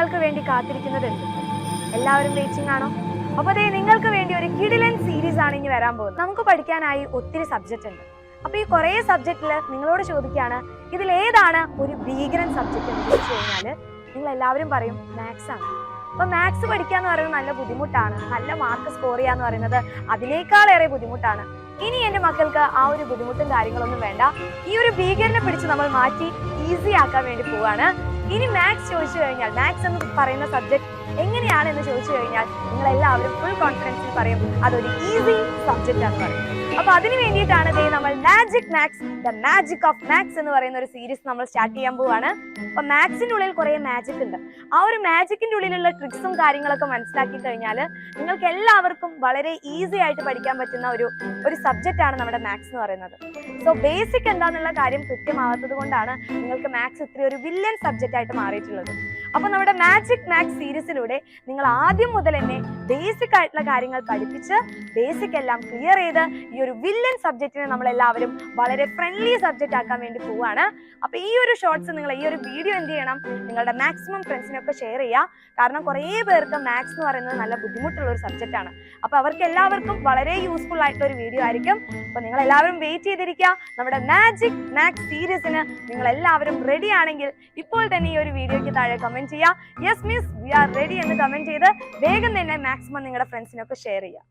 നിങ്ങൾക്ക് വേണ്ടി കാത്തിരിക്കുന്നത് എന്തുണ്ട്? എല്ലാവരും വെയിറ്റിംഗ് ആണോ? അപ്പൊ അതേ നിങ്ങൾക്ക് വേണ്ടി ഒരു കിടിലൻ സീരീസ് ആണ് ഇനി വരാൻ പോകുന്നത്. നമുക്ക് പഠിക്കാനായി ഒത്തിരി സബ്ജക്റ്റ് ഉണ്ട്. അപ്പൊ ഈ കുറെ സബ്ജക്റ്റില് നിങ്ങളോട് ചോദിക്കുകയാണ്, ഇതിൽ ഏതാണ് ഒരു ഭീകരൻ സബ്ജക്റ്റ് എന്ന് ചോദിച്ചു കഴിഞ്ഞാല് നിങ്ങൾ എല്ലാവരും പറയും മാത്സ് ആണ്. അപ്പൊ മാത്സ് പഠിക്കാന്ന് പറയുന്നത് നല്ല ബുദ്ധിമുട്ടാണ്, നല്ല മാർക്ക് സ്കോർ ചെയ്യാന്ന് പറയുന്നത് അതിനേക്കാളേറെ ബുദ്ധിമുട്ടാണ്. ഇനി എന്റെ മക്കൾക്ക് ആ ഒരു ബുദ്ധിമുട്ടും കാര്യങ്ങളൊന്നും വേണ്ട. ഈ ഒരു ഭീകരനെ പിടിച്ച് നമ്മൾ മാറ്റി ഈസി ആക്കാൻ വേണ്ടി പോവാണ്. ഇനി മാത്സ് ചോദിച്ചു കഴിഞ്ഞാൽ, മാത്സ് എന്ന് പറയുന്ന സബ്ജക്ട് എങ്ങനെയാണ് എന്ന് ചോദിച്ചു കഴിഞ്ഞാൽ നിങ്ങൾ എല്ലാവരും ഫുൾ കോൺഫിഡൻസിൽ പറയും അതൊരു ഈസി സബ്ജക്റ്റ് ആണെന്ന് പറയും. അപ്പൊ അതിന് വേണ്ടിയിട്ടാണ് നമ്മൾ magic maths, the magic of maths എന്ന് പറയുന്ന ഒരു സീരീസ് നമ്മൾ സ്റ്റാർട്ട് ചെയ്യാൻ പോവാണ്. അപ്പൊ മാത്സിന്റെ ഉള്ളിൽ കുറെ മാജിക് ഉണ്ട്. ആ ഒരു മാജിക്കിന്റെ ഉള്ളിലുള്ള ട്രിക്സും കാര്യങ്ങളൊക്കെ മനസ്സിലാക്കി കഴിഞ്ഞാൽ നിങ്ങൾക്ക് എല്ലാവർക്കും വളരെ ഈസി ആയിട്ട് പഠിക്കാൻ പറ്റുന്ന ഒരു സബ്ജക്റ്റ് ആണ് നമ്മുടെ മാത്സ് എന്ന് പറയുന്നത്. സോ ബേസിക് എന്താന്നുള്ള കാര്യം കൃത്യമാവാത്തത് കൊണ്ടാണ് നിങ്ങൾക്ക് മാത്സ് ഇത്ര ഒരു വില്ലൻ സബ്ജക്റ്റ് ആയിട്ട് മാറിയിട്ടുള്ളത്. അപ്പൊ നമ്മുടെ മാജിക് മാത്സ് സീരീസിലൂടെ നിങ്ങൾ ആദ്യം മുതൽ തന്നെ ബേസിക് ആയിട്ടുള്ള കാര്യങ്ങൾ പഠിപ്പിച്ച് ബേസിക് എല്ലാം ക്ലിയർ ചെയ്ത് ഈ ഒരു വില്ലൻ സബ്ജക്റ്റിനെ നമ്മൾ എല്ലാവരും വളരെ ഫ്രണ്ട്ലി സബ്ജക്റ്റ് ആക്കാൻ വേണ്ടി പോവാണ്. അപ്പൊ ഈ ഒരു ഷോർട്സ് നിങ്ങൾ ഈ ഒരു വീഡിയോ എന്ത് ചെയ്യണം, നിങ്ങളുടെ മാക്സിമം ഫ്രണ്ട്സിനൊക്കെ ഷെയർ ചെയ്യുക. കാരണം കുറേ പേർക്ക് മാത്സ് എന്ന് പറയുന്നത് നല്ല ബുദ്ധിമുട്ടുള്ള ഒരു സബ്ജക്റ്റ് ആണ്. അപ്പൊ അവർക്ക് എല്ലാവർക്കും വളരെ യൂസ്ഫുൾ ആയിട്ടുള്ള ഒരു വീഡിയോ ആയിരിക്കും. അപ്പൊ നിങ്ങൾ എല്ലാവരും വെയിറ്റ് ചെയ്തിരിക്കുക. നമ്മുടെ മാജിക് മാത്സ് സീരീസിന് നിങ്ങൾ എല്ലാവരും റെഡി ആണെങ്കിൽ ഇപ്പോൾ തന്നെ ഈ ഒരു വീഡിയോയ്ക്ക് താഴെ കമന്റ് ചെയ്യുക, yes miss we are ready എന്ന് കമന്റ് ചെയ്ത് വേഗം തന്നെ മാക്സിമം നിങ്ങളുടെ ഫ്രണ്ട്സിനൊക്കെ ഷെയർ ചെയ്യുക.